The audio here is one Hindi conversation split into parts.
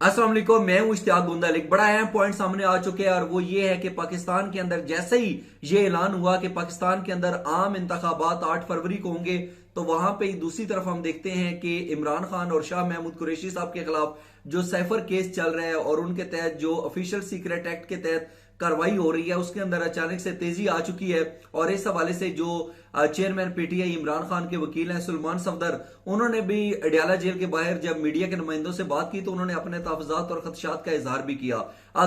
अस्सलाम वालेकुम, मैं हूं इश्तियाक गुंदल। एक बड़ा अहम पॉइंट सामने आ चुके हैं और वो ये है कि पाकिस्तान के अंदर जैसे ही ये ऐलान हुआ कि पाकिस्तान के अंदर आम इंतखाबात 8 फरवरी को होंगे, तो वहां पे दूसरी तरफ हम देखते हैं कि इमरान खान और शाह महमूद कुरैशी साहब के खिलाफ जो साइफर केस चल रहा है और उनके तहत जो ऑफिशियल सीक्रेट एक्ट के तहत कार्रवाई हो रही है उसके अंदर अचानक से तेजी आ चुकी है। और इस हवाले से जो चेयरमैन पीटीआई इमरान खान के वकील हैं सुलेमान सफदर, उन्होंने भी अडयाला जेल के बाहर जब मीडिया के नुमाइंदों से बात की तो उन्होंने अपने तहफात और खदशात का इजहार भी किया।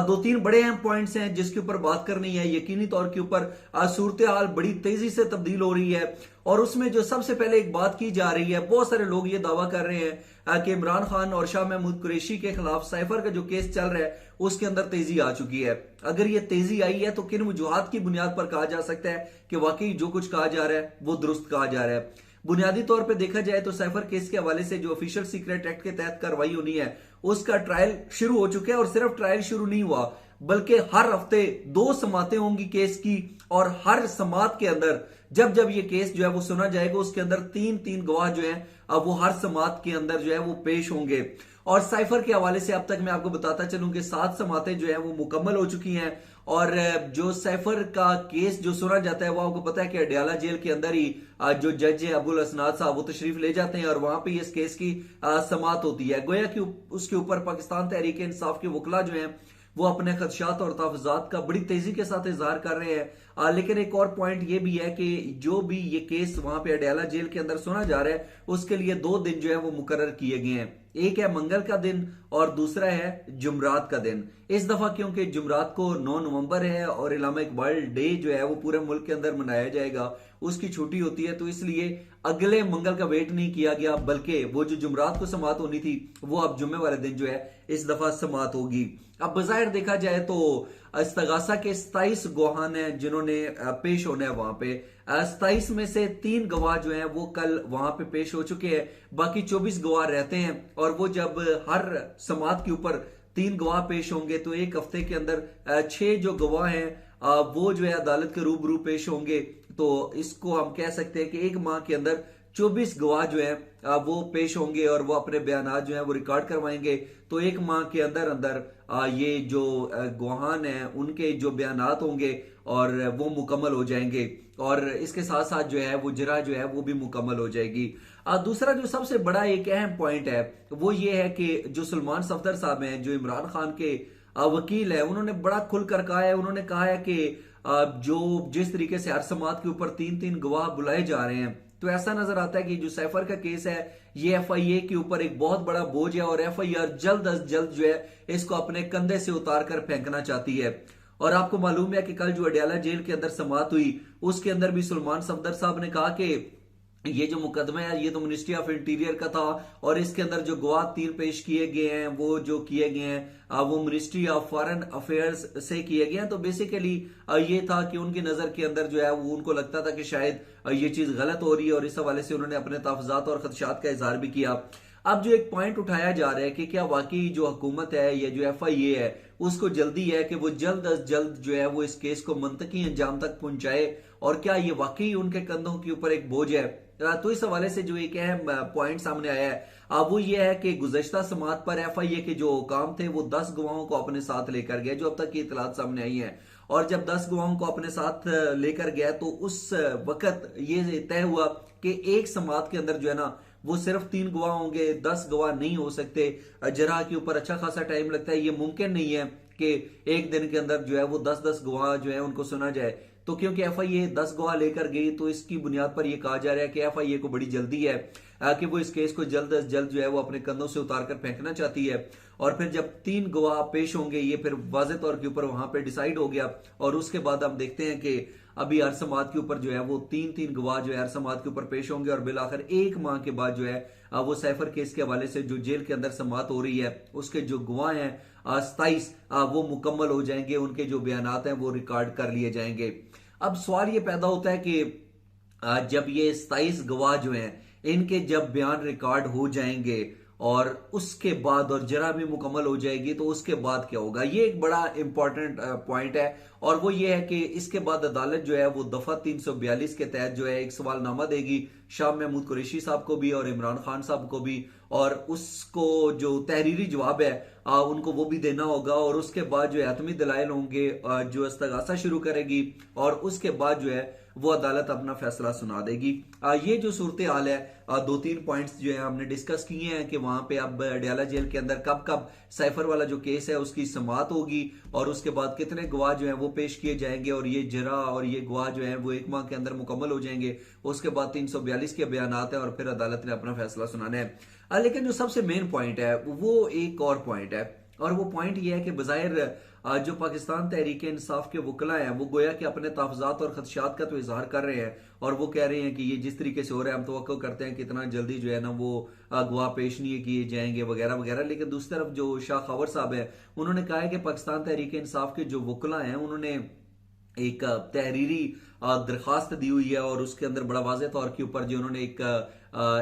दो तीन बड़े अहम पॉइंट्स हैं जिसके ऊपर बात करनी है। यकीनी तौर के ऊपर सूरत हाल बड़ी तेजी से तब्दील हो रही है और उसमें जो सबसे पहले एक बात की जा रही है, बहुत सारे लोग ये दावा कर रहे हैं कि इमरान खान और शाह महमूद कुरैशी के खिलाफ साइफर का जो केस चल रहा है उसके अंदर तेजी आ चुकी है। अगर ये तेजी आई है तो किन वजूहात की बुनियाद पर कहा जा सकता है कि वाकई जो कुछ कहा जा रहा है वो दुरुस्त कहा जा रहा है? बुनियादी तौर पे देखा जाए तो साइफर केस के हवाले से जो ऑफिशियल सीक्रेट एक्ट के तहत कार्रवाई होनी है उसका ट्रायल शुरू हो चुका है। और सिर्फ ट्रायल शुरू नहीं हुआ बल्कि हर हफ्ते 2 समातें होंगी केस की, और हर समात के अंदर जब जब ये केस जो है वो सुना जाएगा उसके अंदर 3-3 गवाह जो है अब वो हर समात के अंदर जो है वो पेश होंगे। और साइफर के हवाले से अब तक मैं आपको बताता चलूं कि 7 समातें जो है वो मुकम्मल हो चुकी हैं। और जो साइफर का केस जो सुना जाता है वो आपको पता है कि अडयाला जेल के अंदर ही जो जज है अब्दुल असनाद साहब वो तशरीफ ले जाते हैं और वहां पे इस केस की समात होती है। गोया कि उसके ऊपर पाकिस्तान तहरीक इंसाफ के वकला जो हैं वो अपने खदशात और तहफात का बड़ी तेजी के साथ इजहार कर रहे हैं। लेकिन एक और पॉइंट ये भी है कि जो भी ये केस वहां पे अडयाला जेल के अंदर सुना जा रहा है उसके लिए 2 दिन जो है वो मुकर्रर किए गए हैं। एक है मंगल का दिन और दूसरा है जुमरात का दिन। इस दफा क्योंकि जुमरात को 9 नवंबर है और इलामा इकबाल डे जो है वो पूरे मुल्क के अंदर मनाया जाएगा, उसकी छुट्टी होती है, तो इसलिए अगले मंगल का वेट नहीं किया गया बल्कि वो जो जुमरात को समात होनी थी वो अब जुम्मे वाले दिन जो है इस दफा समात होगी। अब बजाहिर देखा जाए तो इस्तगासा के 27 गवाहान हैं जिन्होंने पेश होना है वहां पे। 27 में से 3 गवाह जो हैं वो कल वहां पे पेश हो चुके हैं, बाकी 24 गवाह रहते हैं। और वो जब हर समात के ऊपर 3 गवाह पेश होंगे तो एक हफ्ते के अंदर 6 जो गवाह हैं वो जो है अदालत के रूबरू पेश होंगे। तो इसको हम कह सकते हैं कि एक माह के अंदर 24 गवाह जो है वो पेश होंगे और वो अपने बयान जो है वो रिकॉर्ड करवाएंगे। तो एक माह के अंदर अंदर ये जो गवाहान हैं उनके जो बयान होंगे और वो मुकम्मल हो जाएंगे और इसके साथ साथ जो है वो जरा जो है वो भी मुकम्मल हो जाएगी। दूसरा जो सबसे बड़ा एक अहम पॉइंट है वो ये है कि जो सुलेमान सफदर साहब हैं जो इमरान खान के वकील है, उन्होंने बड़ा खुलकर कहा है। उन्होंने कहा है कि जो जिस तरीके से हर समात के ऊपर 3-3 गवाह बुलाए जा रहे हैं तो ऐसा नजर आता है कि जो साइफर का केस है ये एफआईए के ऊपर एक बहुत बड़ा बोझ है और एफआईआर जल्द अज जल्द जो है इसको अपने कंधे से उतार कर फेंकना चाहती है। और आपको मालूम है कि कल जो अडयाला जेल के अंदर समात हुई उसके अंदर भी सुलेमान सफदर साहब ने कहा कि ये जो मुकदमा है ये तो मिनिस्ट्री ऑफ इंटीरियर का था और इसके अंदर जो गवाह 3 पेश किए गए हैं वो जो किए गए हैं वो मिनिस्ट्री ऑफ फॉरेन अफेयर्स से किए गए हैं। तो बेसिकली ये था कि उनकी नजर के अंदर जो है वो उनको लगता था कि शायद ये चीज गलत हो रही है और इस हवाले से उन्होंने अपने तहफात और खदशात का इजहार भी किया। अब जो एक पॉइंट उठाया जा रहा है कि क्या वाकई जो हुकूमत है या जो एफआईए है उसको जल्दी है कि वो जल्द अज जल्द जो है वो इस केस को मंतकी अंजाम तक पहुंचाए और क्या ये वाकई उनके कंधों के ऊपर एक बोझ है? तो इस हवाले से जो एक अहम पॉइंट सामने आया है वो ये है कि गुज़श्ता समात पर एफआईए के जो काम थे वो 10 गवाहों को अपने साथ लेकर गए जो अब तक की इतलात सामने आई है। और जब 10 गवाहों को अपने साथ लेकर गया तो उस वक्त ये तय हुआ कि एक समात के अंदर जो है ना वो सिर्फ 3 गवाह होंगे, 10 गवाह नहीं हो सकते। जरा के ऊपर अच्छा खासा टाइम लगता है, ये मुमकिन नहीं है कि एक दिन के अंदर जो है वो 10-10 गवाह जो है उनको सुना जाए। तो क्योंकि एफआईए 10 गवाह लेकर गई तो इसकी बुनियाद पर यह कहा जा रहा है कि एफआईए को बड़ी जल्दी है कि वो इस केस को जल्द अज जल्द जो है वो अपने कंधों से उतार कर फेंकना चाहती है। और फिर जब 3 गवाह पेश होंगे ये फिर वाज़ेह तौर के ऊपर वहां पे डिसाइड हो गया और उसके बाद हम देखते हैं कि अभी हर समात के ऊपर जो है वो 3-3 गवाह जो है हर समात के ऊपर पेश होंगे और बिलाखिर एक माह के बाद जो है वो साइफर केस के हवाले से जो जेल के अंदर समात हो रही है उसके जो गवाह हैं 27 वो मुकम्मल हो जाएंगे, उनके जो बयानात हैं वो रिकॉर्ड कर लिए जाएंगे। अब सवाल ये पैदा होता है कि जब ये 27 गवाह जो हैं इनके जब बयान रिकॉर्ड हो जाएंगे और उसके बाद और जरा भी मुकम्मल हो जाएगी तो उसके बाद क्या होगा, ये एक बड़ा इंपॉर्टेंट पॉइंट है। और वो ये है कि इसके बाद अदालत जो है वो दफा 342 के तहत जो है एक सवालनामा देगी शाह महमूद कुरैशी साहब को भी और इमरान खान साहब को भी, और उसको जो तहरीरी जवाब है उनको वो भी देना होगा। और उसके बाद जो है हतमी दलाइल होंगे जो इस्तगासा शुरू करेगी, और उसके बाद जो है वो अदालत अपना फैसला सुना देगी। ये जो सूरत हाल है, दो तीन पॉइंट्स जो है हमने डिस्कस किए हैं कि वहां पे अब अडयाला जेल के अंदर कब कब साइफर वाला जो केस है उसकी समाअत होगी, और उसके बाद कितने गवाह जो है वो पेश किए जाएंगे, और ये जरा और ये गवाह जो है वो एक माह के अंदर मुकम्मल हो जाएंगे। उसके बाद 342 के बयानात है और फिर अदालत ने अपना फैसला सुनाना है। लेकिन जो सबसे मेन पॉइंट है वो एक और पॉइंट है, और वो पॉइंट ये है कि बज़ाहिर जो पाकिस्तान तहरीक इंसाफ के वकला हैं वो गोया कि अपने तहफ़्ज़ात और खदशात का तो इजहार कर रहे हैं, और वो कह रहे हैं कि ये जिस तरीके से हो रहा है हम तवक्को करते हैं कि इतना जल्दी जो है ना वो गवाह पेश नहीं किए जाएंगे वगैरह वगैरह। लेकिन दूसरी तरफ जो शाह खबर साहब है उन्होंने कहा है कि पाकिस्तान तहरीक इंसाफ के जो वकला हैं उन्होंने एक तहरीरी दरखास्त दी हुई है, और उसके अंदर बड़ा वाज़ेह तौर के ऊपर जो उन्होंने एक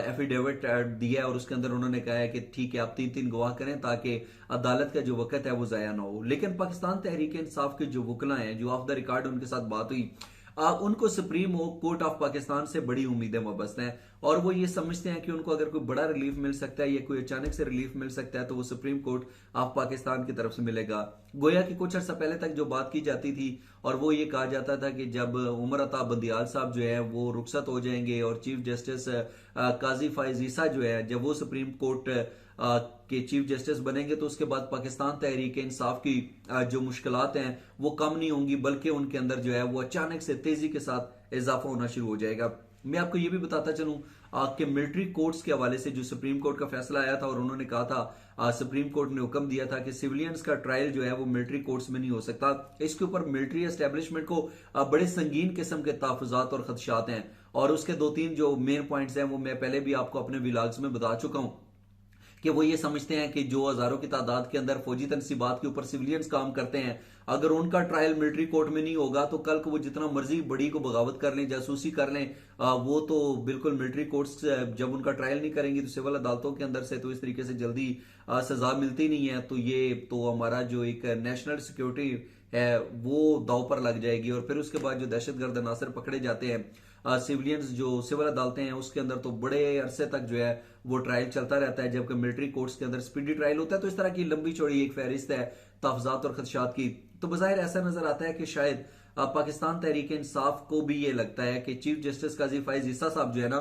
एफिडेविट दिया है, और उसके अंदर उन्होंने कहा है कि ठीक है आप 3-3 गवाह करें ताकि अदालत का जो वक्त है वो ज़ाया ना हो। लेकिन पाकिस्तान तहरीक इंसाफ के जो वकला हैं, जो ऑफ द रिकॉर्ड उनके साथ बात हुई, उनको सुप्रीम कोर्ट ऑफ पाकिस्तान से बड़ी उम्मीदें वाबस्त हैं, और वो ये समझते हैं कि उनको अगर कोई बड़ा रिलीफ मिल सकता है या कोई अचानक से रिलीफ मिल सकता है तो वो सुप्रीम कोर्ट ऑफ पाकिस्तान की तरफ से मिलेगा। गोया कि कुछ अर्सा पहले तक जो बात की जाती थी, और वो ये कहा जाता था कि जब उमर अता बंदियाल साहब जो है वो रुखसत हो जाएंगे और चीफ जस्टिस काजी फाइज ईसा जो है जब वो सुप्रीम कोर्ट के चीफ जस्टिस बनेंगे तो उसके बाद पाकिस्तान तहरीक इंसाफ की जो मुश्किलात हैं वो कम नहीं होंगी, बल्कि उनके अंदर जो है वो अचानक से तेजी के साथ इजाफा होना शुरू हो जाएगा। मैं आपको ये भी बताता चलूं कि मिलिट्री कोर्ट्स के हवाले से जो सुप्रीम कोर्ट का फैसला आया था, और उन्होंने कहा था सुप्रीम कोर्ट ने हुक्म दिया था कि सिविलियंस का ट्रायल जो है वो मिलिट्री कोर्ट्स में नहीं हो सकता। इसके ऊपर मिलिट्री एस्टेब्लिशमेंट को बड़े संगीन किस्म के तहफुजात और खदशात हैं, और उसके 2-3 जो मेन पॉइंट्स हैं वो मैं पहले भी आपको अपने विलाग्स में बता चुका हूं कि वो ये समझते हैं कि जो हजारों की तादाद के अंदर फौजी तनसीबात के ऊपर सिविलियंस काम करते हैं, अगर उनका ट्रायल मिलिट्री कोर्ट में नहीं होगा तो कल को वो जितना मर्जी बड़ी को बगावत कर लें, जासूसी कर लें, वो तो बिल्कुल मिलिट्री कोर्ट्स जब उनका ट्रायल नहीं करेंगी तो सिविल अदालतों के अंदर से तो इस तरीके से जल्दी सजा मिलती नहीं है। तो ये तो हमारा जो एक नेशनल सिक्योरिटी है वो दाव पर लग जाएगी, और फिर उसके बाद जो दहशतगर्द अनासर पकड़े जाते हैं सिविलियंस जो सिविल अदालतें हैं उसके अंदर तो बड़े अरसे तक जो है वो ट्रायल चलता रहता है, जबकि मिलिट्री कोर्ट्स के अंदर स्पीडी ट्रायल होता है। तो इस तरह की लंबी चौड़ी एक फहरिस्त है तहफात और खदशात की। तो बज़ाहिर ऐसा नजर आता है कि शायद पाकिस्तान तहरीक इंसाफ को भी ये लगता है कि चीफ जस्टिस काजी फाइज ईसा साहब जो है ना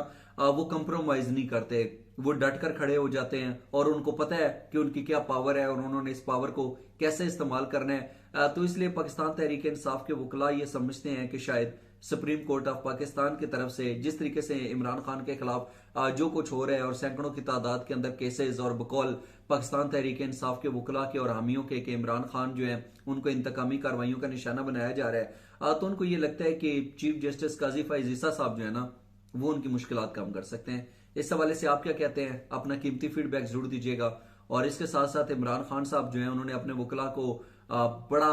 वो कंप्रोमाइज नहीं करते, वो डट कर खड़े हो जाते हैं, और उनको पता है कि उनकी क्या पावर है और उन्होंने इस पावर को कैसे इस्तेमाल करना है। तो इसलिए पाकिस्तान तहरीक इंसाफ के वकला ये समझते हैं कि शायद सुप्रीम कोर्ट ऑफ पाकिस्तान की तरफ से जिस तरीके से इमरान खान के खिलाफ जो कुछ हो रहा है और सैकड़ों की तादाद के अंदर केसेस, और बकौल पाकिस्तान तहरीक इंसाफ के वकला के और हामियों के कि इमरान खान जो है उनको इंतकामी कार्रवाइयों का निशाना बनाया जा रहा है, तो उनको ये लगता है कि चीफ जस्टिस काजी फाइज ईसा साहब जो है ना वो उनकी मुश्किलात कम कर सकते हैं। इस हवाले से आप क्या कहते हैं? अपना कीमती फीडबैक जरूर दीजिएगा। और इसके साथ साथ इमरान खान साहब जो है उन्होंने अपने वकला को बड़ा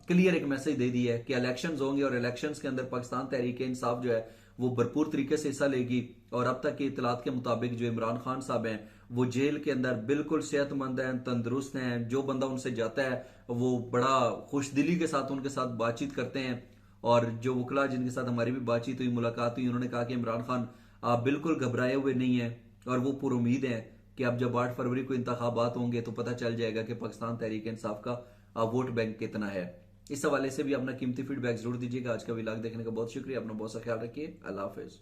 क्लियर एक मैसेज दे दिया है कि इलेक्शंस होंगे, और इलेक्शंस के अंदर पाकिस्तान तहरीक इंसाफ जो है वो भरपूर तरीके से हिस्सा लेगी। और अब तक की इतलात के मुताबिक जो इमरान खान साहब हैं वो जेल के अंदर बिल्कुल सेहतमंद हैं, तंदुरुस्त हैं। जो बंदा उनसे जाता है वो बड़ा खुशदिली के साथ उनके साथ बातचीत करते हैं, और जो वकला जिनके साथ हमारी भी बातचीत हुई, मुलाकात हुई, उन्होंने कहा कि इमरान खान बिल्कुल घबराए हुए नहीं है, और वो पूरी उम्मीद है कि अब जब 8 फरवरी को इंतखाबात होंगे तो पता चल जाएगा कि पाकिस्तान तहरीक इंसाफ का वोट बैंक कितना है। इस हवाले से भी अपना कीमती फीडबैक जरूर दीजिएगा। आज का व्लॉग देखने का बहुत शुक्रिया। अपना बहुत सा ख्याल रखिए। अल्लाह हाफिज।